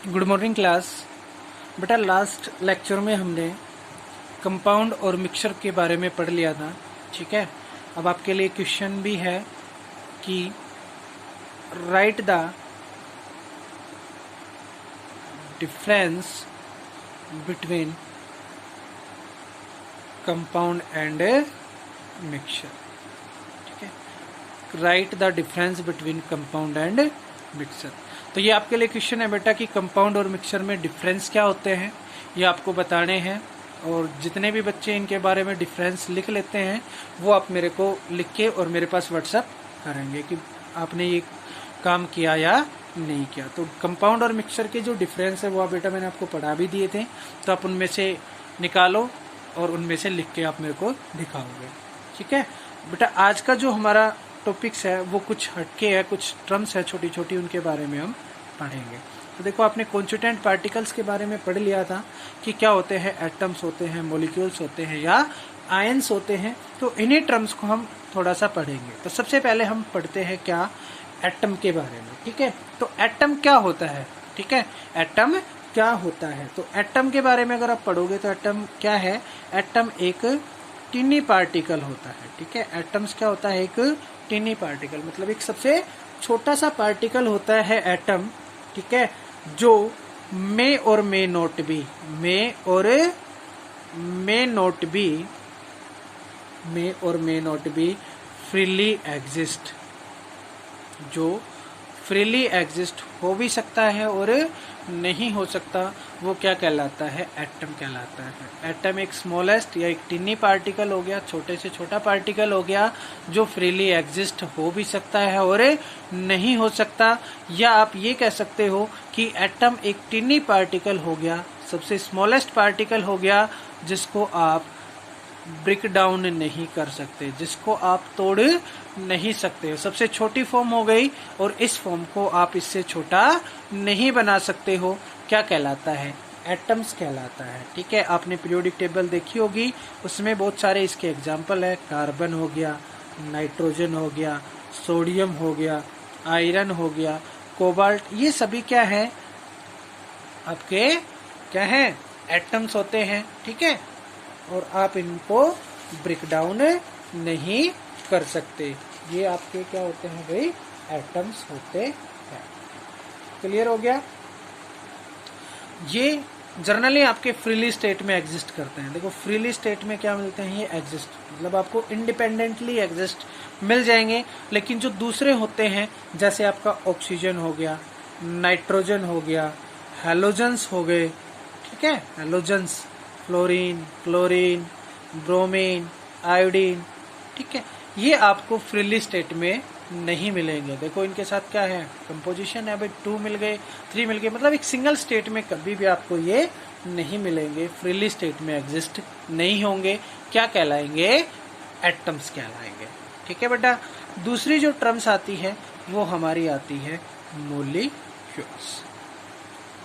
Good morning class. बेटा last lecture में हमने कंपाउंड और मिक्सचर के बारे में पढ़ लिया था, ठीक है। अब आपके लिए क्वेश्चन भी है कि right the difference between compound and mixture, ठीक है। Right the difference between compound and mixture. तो ये आपके लिए क्वेश्चन है बेटा कि कंपाउंड और मिक्सचर में डिफरेंस क्या होते हैं, ये आपको बताने हैं। और जितने भी बच्चे इनके बारे में डिफरेंस लिख लेते हैं वो आप मेरे को लिख के और मेरे पास व्हाट्सएप करेंगे कि आपने ये काम किया या नहीं किया। तो कंपाउंड और मिक्सचर के जो डिफरेंस है वो आप बेटा मैंने आपको पढ़ा भी दिए थे, तो आप उनमें से निकालो और उनमें से लिख के आप मेरे को दिखाओगे, ठीक है। बेटा आज का जो हमारा टॉपिक्स है वो कुछ हटके है, कुछ टर्म्स है छोटी छोटी, उनके बारे में हम पढ़ेंगे। तो देखो आपने कॉन्स्टिट्यूएंट पार्टिकल्स के बारे में पढ़ लिया था कि क्या होते हैं, एटम्स होते हैं, मॉलिक्यूल्स होते हैं या आयंस होते हैं। तो इन्हीं टर्म्स को हम थोड़ा सा पढ़ेंगे। तो सबसे पहले हम पढ़ते हैं क्या, एटम के बारे में, ठीक है। तो एटम क्या होता है, ठीक है, एटम क्या होता है। तो एटम के बारे में अगर आप पढ़ोगे तो एटम क्या है, एटम एक टिनी पार्टिकल होता है, ठीक है। एटम्स क्या होता है, एक टिनी पार्टिकल, मतलब एक सबसे छोटा सा पार्टिकल होता है एटम, ठीक है, जो मे और मे नॉट बी, मे और मे नॉट बी, मे और may not be freely exist, जो फ्रीली एग्जिस्ट हो भी सकता है और नहीं हो सकता, वो क्या कहलाता है, एटम कहलाता है। एटम एक स्मॉलेस्ट या एक टिनी पार्टिकल हो गया, छोटे से छोटा पार्टिकल हो गया जो फ्रीली एग्जिस्ट हो भी सकता है और नहीं हो सकता। या आप ये कह सकते हो कि एटम एक टिनी पार्टिकल हो गया, सबसे स्मॉलेस्ट पार्टिकल हो गया जिसको आप ब्रेक डाउन नहीं कर सकते, जिसको आप तोड़ नहीं सकते, सबसे छोटी फॉर्म हो गई और इस फॉर्म को आप इससे छोटा नहीं बना सकते हो, क्या कहलाता है, एटम्स कहलाता है, ठीक है। आपने पीरियोडिक टेबल देखी होगी, उसमें बहुत सारे इसके एग्जाम्पल है, कार्बन हो गया, नाइट्रोजन हो गया, सोडियम हो गया, आयरन हो गया, कोबाल्ट, ये सभी क्या है, आपके क्या है, एटम्स होते हैं, ठीक है। और आप इनको ब्रेक डाउन नहीं कर सकते, ये आपके क्या होते हैं भाई, एटम्स होते हैं। क्लियर हो गया। ये जनरली आपके फ्रीली स्टेट में एग्जिस्ट करते हैं। देखो फ्रीली स्टेट में क्या मिलते हैं, ये एग्जिस्ट, मतलब आपको इंडिपेंडेंटली एग्जिस्ट मिल जाएंगे। लेकिन जो दूसरे होते हैं जैसे आपका ऑक्सीजन हो गया, नाइट्रोजन हो गया, हेलोजन्स हो गए, ठीक है, halogens, fluorine, chlorine, bromine, iodine, ठीक है, ये आपको फ्रीली स्टेट में नहीं मिलेंगे। देखो इनके साथ क्या है, कंपोजिशन है भाई, 2 मिल गए, 3 मिल गए, मतलब एक सिंगल स्टेट में कभी भी आपको ये नहीं मिलेंगे, फ्रीली स्टेट में एग्जिस्ट नहीं होंगे, क्या कहलाएंगे, एटम्स कहलाएंगे, ठीक है बेटा। दूसरी जो टर्म्स आती है वो हमारी आती है मॉलिक्यूल्स,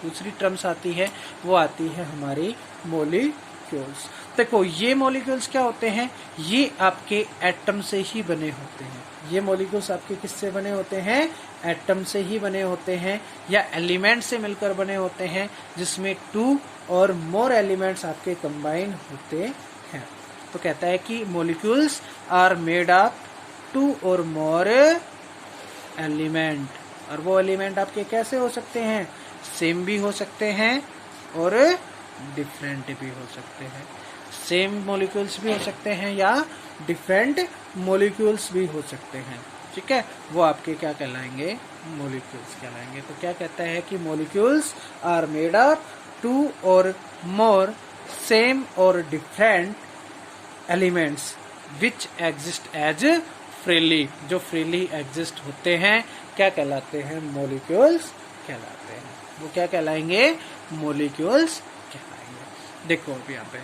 दूसरी टर्म्स आती है वो आती है हमारी मॉलिक्यूल्स। देखो ये मॉलिक्यूल्स क्या होते हैं, ये आपके एटम से ही बने होते हैं। ये मॉलिक्यूल्स आपके किससे बने होते हैं, एटम से ही बने होते हैं या एलिमेंट से मिलकर बने होते हैं, जिसमें 2 और मोर एलिमेंट्स आपके कंबाइन होते हैं। तो कहता है कि मॉलिक्यूल्स आर मेड ऑफ 2 और मोर एलिमेंट, और वो एलिमेंट आपके कैसे हो सकते हैं, सेम भी हो सकते हैं और डिफरेंट भी हो सकते हैं। सेम मॉलिक्यूल्स भी हो सकते हैं या डिफरेंट मॉलिक्यूल्स भी हो सकते हैं, ठीक है, वो आपके क्या कहलाएंगे, मॉलिक्यूल्स कहलाएंगे। तो क्या कहता है कि मॉलिक्यूल्स आर मेड ऑफ 2 और मोर सेम और different elements which exist as freely, जो फ्रीली एग्जिस्ट होते हैं क्या कहलाते हैं, मॉलिक्यूल्स कहलाते हैं। वो क्या कहलाएंगे, मॉलिक्यूल्स कहलाएंगे। देखो अभी यहाँ पे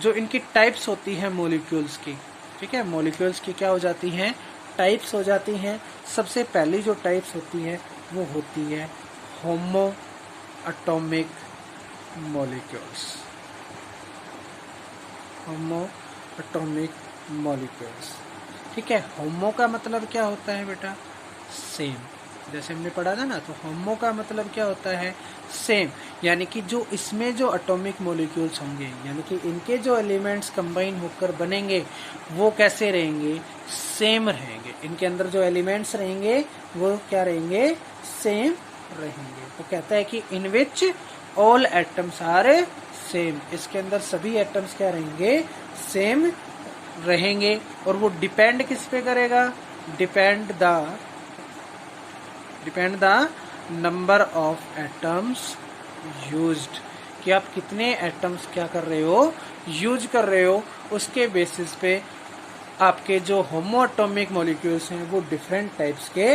जो इनकी टाइप्स होती है मॉलिक्यूल्स की, ठीक है, मॉलिक्यूल्स की क्या हो जाती हैं, टाइप्स हो जाती हैं। सबसे पहली जो टाइप्स होती है वो होती है होमो एटॉमिक मॉलिक्यूल्स, होमो एटॉमिक मॉलिक्यूल्स, ठीक है। होमो का मतलब क्या होता है बेटा, सेम, जैसे हमने पढ़ा था ना, तो होमो का मतलब क्या होता है, सेम, यानी कि जो इसमें जो एटॉमिक मॉलिक्यूल्स होंगे, यानी कि इनके जो एलिमेंट्स कंबाइन होकर बनेंगे वो कैसे रहेंगे, सेम रहेंगे। इनके अंदर जो एलिमेंट्स रहेंगे वो क्या रहेंगे, सेम रहेंगे। तो कहता है कि in which all atoms are same, इसके अंदर सभी एटम्स क्या रहेंगे, सेम रहेंगे। और वो डिपेंड किस पे करेगा, depend the number of atoms used, कि आप कितने एटम्स क्या कर रहे हो, यूज कर रहे हो, उसके बेसिस पे आपके जो होमो एटॉमिक मॉलिक्यूल्स हैं वो डिफरेंट टाइप्स के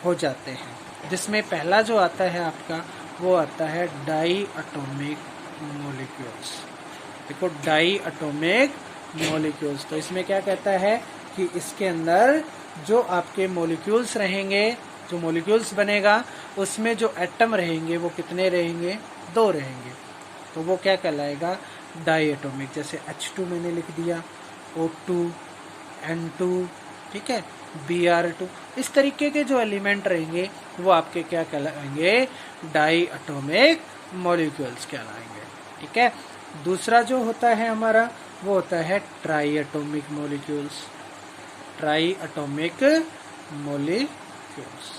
हो जाते हैं। जिसमें पहला जो आता है आपका, वो आता है डाई एटॉमिक मॉलिक्यूल्स। देखो डाई एटॉमिक मॉलिक्यूल्स, तो इसमें क्या कहता है कि इसके अंदर जो आपके मॉलिक्यूल्स रहेंगे, जो मॉलिक्यूल्स बनेगा उसमें जो एटम रहेंगे वो कितने रहेंगे, 2 रहेंगे। तो वो क्या कहलाएगा, डाई एटॉमिक। जैसे H2 मैंने लिख दिया, O2, N2, ठीक है, Br2, इस तरीके के जो एलिमेंट रहेंगे वो आपके क्या कहलाएंगे, डाई एटॉमिक मॉलिक्यूल्स कहलाएंगे। ठीक है। दूसरा जो होता है हमारा, वो होता है try atomic molecules. Try atomic molecules,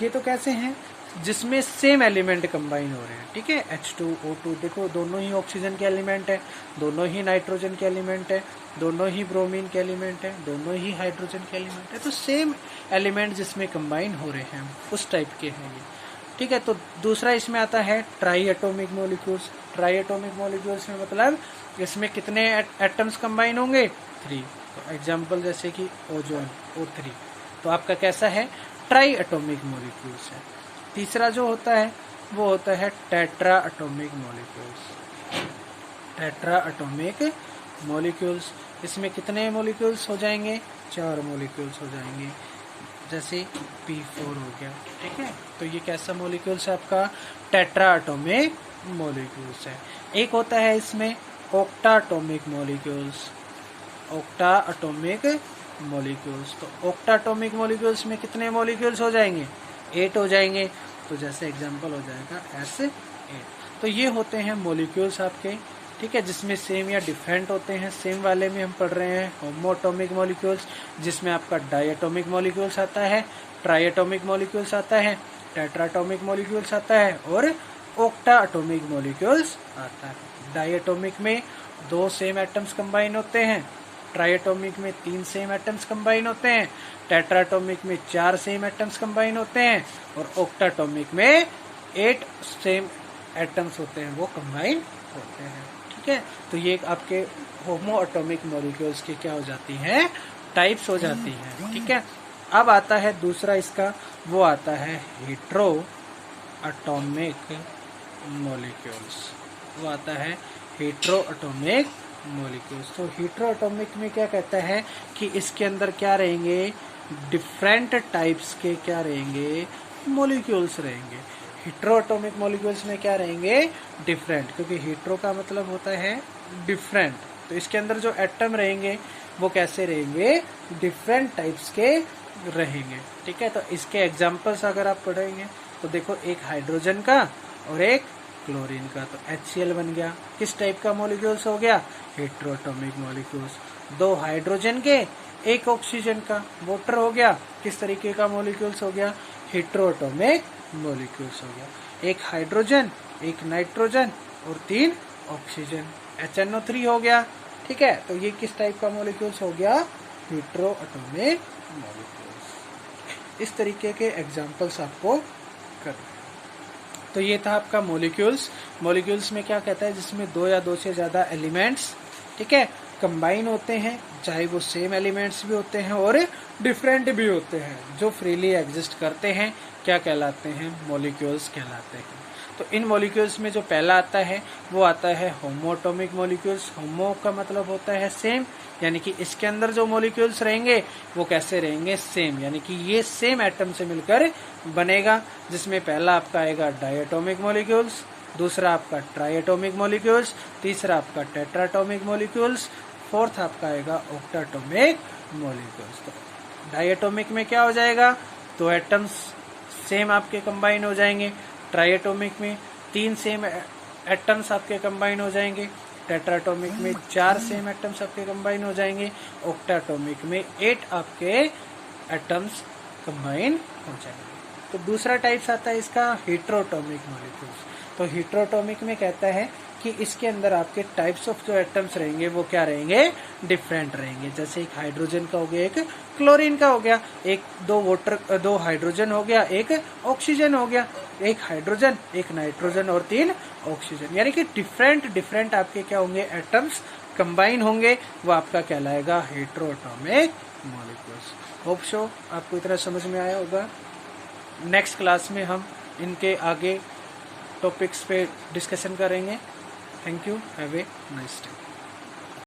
ये तो कैसे हैं, जिसमें सेम एलिमेंट कंबाइन हो रहे हैं। ठीक है, H2O2, देखो दोनों ही ऑक्सीजन के एलिमेंट है, दोनों ही नाइट्रोजन के एलिमेंट है, दोनों ही ब्रोमीन के एलिमेंट है, दोनों ही हाइड्रोजन के एलिमेंट है। तो सेम एलिमेंट जिसमें कंबाइन हो रहे हैं उस टाइप के हैं ये। ठीक है। तो दूसरा इसमें आता है try atomic molecules. Try atomic molecules में मतलब इसमें कितने एटम्स कंबाइन होंगे, 3। तो एग्जाम्पल जैसे कि ओजोन, O3, तो आपका कैसा है, ट्राई एटॉमिक मॉलिक्यूल्स है। तीसरा जो होता है वो होता है tetra atomic molecules. Tetra atomic molecules, इसमें कितने मॉलिक्यूल्स हो जाएंगे, 4 मॉलिक्यूल्स हो जाएंगे। जैसे P4 हो गया। ठीक है। तो ये कैसा मॉलिक्यूल्स है आपका, टेट्रा एटॉमिक मॉलिक्यूल्स है। एक होता है इसमें octa atomic molecules. Octa atomic molecules, तो ऑक्टा एटॉमिक मॉलिक्यूल्स में कितने मॉलिक्यूल्स हो जाएंगे, 8 हो जाएंगे। तो जैसे एग्जांपल हो जाएगा S8। तो ये होते हैं मॉलिक्यूल्स आपके। ठीक है, जिसमें सेम या डिफरेंट होते हैं। सेम वाले में हम पढ़ रहे हैं होमो एटॉमिक मॉलिक्यूल्स, जिसमें आपका डाई एटॉमिक मॉलिक्यूल्स आता है, ट्राई एटॉमिक मॉलिक्यूल्स आता है, टेट्रा एटॉमिक मॉलिक्यूल्स आता है और ऑक्टा एटॉमिक मॉलिक्यूल्स आता है। डाई एटॉमिक में 2 सेम एटम्स कंबाइन होते हैं, ट्राई एटॉमिक में 3 सेम एटम्स कंबाइन होते हैं, टेट्रा एटॉमिक में 4 सेम एटम्स कंबाइन होते हैं और ऑक्टा एटॉमिक में 8 सेम एटम्स होते हैं, वो कंबाइन होते हैं। ठीक है। तो ये आपके होमो एटॉमिक मॉलिक्यूल्स की क्या हो जाती हैं, टाइप्स हो जाती हैं। ठीक है। अब आता है दूसरा इसका, वो आता है हेट्रो एटॉमिक मॉलिक्यूल्स। वो आता है हेट्रो एटॉमिक मॉलिक्यूल्स। तो हेट्रो एटॉमिक में क्या कहता है कि इसके अंदर क्या रहेंगे, डिफरेंट टाइप्स के क्या रहेंगे, मॉलिक्यूल्स रहेंगे। हेट्रो एटॉमिक मॉलिक्यूल्स में क्या रहेंगे, डिफरेंट, क्योंकि हेट्रो का मतलब होता है डिफरेंट। तो इसके अंदर जो एटम रहेंगे वो कैसे रहेंगे, डिफरेंट टाइप्स के रहेंगे। ठीक है। तो इसके एग्जांपल्स अगर आप पढ़ेंगे तो देखो, एक हाइड्रोजन का और एक क्लोरीन का, तो HCl बन गया। किस टाइप का मॉलिक्यूल्स हो गया, हेट्रो एटॉमिक मॉलिक्यूल्स। 2 हाइड्रोजन के, 1 ऑक्सीजन का, वाटर हो गया। किस तरीके का मॉलिक्यूल्स हो गया, हेट्रो एटॉमिक मॉलिक्यूल्स हो गया। 1 हाइड्रोजन, 1 नाइट्रोजन और 3 ऑक्सीजन, HNO3 हो गया। ठीक है। तो ये किस टाइप का मॉलिक्यूल्स हो गया, हेट्रो एटॉमिक मॉलिक्यूल्स। इस तरीके के एग्जांपल्स आपको करना। तो ये था आपका मॉलिक्यूल्स। मॉलिक्यूल्स में क्या कहता है, जिसमें 2 या 2 से ज्यादा एलिमेंट्स, ठीक है, कंबाइन होते हैं, चाहे वो सेम एलिमेंट्स भी होते हैं और डिफरेंट भी होते हैं, जो फ्रीली एग्जिस्ट करते हैं, क्या कहलाते हैं, मॉलिक्यूल्स कहलाते हैं। तो इन मॉलिक्यूल्स में जो पहला आता है वो आता है होमो एटॉमिक मॉलिक्यूल्स। होमो का मतलब होता है सेम, यानी कि इसके अंदर जो मॉलिक्यूल्स रहेंगे वो कैसे रहेंगे, सेम, यानी कि ये सेम एटम से मिलकर बनेगा। जिसमें पहला आपका आएगा डायटोमिक मॉलिक्यूल्स, दूसरा आपका ट्राइएटोमिक मॉलिक्यूल्स, तीसरा आपका टेट्राटोमिक मॉलिक्यूल्स, फोर्थ आपका आएगा ऑक्टाटोमिक मॉलिक्यूल्स। तो डायटोमिक में क्या हो जाएगा, 2 एटम्स सेम आपके कंबाइन हो जाएंगे। ट्राइएटॉमिक में 3 सेम एटम्स आपके कंबाइन हो जाएंगे। टेट्राटॉमिक में 4 सेम एटम्स आपके कंबाइन हो जाएंगे। ऑक्टाटॉमिक में 8 आपके एटम्स कंबाइन हो जाएंगे। तो दूसरा टाइप्स आता है इसका हेट्रोटॉमिक मॉलिक्यूल्स। तो हेट्रोटॉमिक में कहता है कि इसके अंदर आपके टाइप्स ऑफ जो एटम्स रहेंगे वो क्या रहेंगे, डिफरेंट रहेंगे। जैसे एक हाइड्रोजन का हो गया, एक क्लोरीन का हो गया, दो हाइड्रोजन हो गया, एक ऑक्सीजन हो गया, एक हाइड्रोजन, एक नाइट्रोजन और 3 ऑक्सीजन। यानी कि डिफरेंट आपके क्या होंगे, एटम्स कंबाइन होंगे, वो आपका कहलाएगा हेट्रोटॉमिक मॉलिक्यूल्स। होप सो आपको इतना समझ में आया होगा। नेक्स्ट क्लास में हम इनके आगे टॉपिक्स पे डिस्कशन करेंगे। Thank you, have a nice day.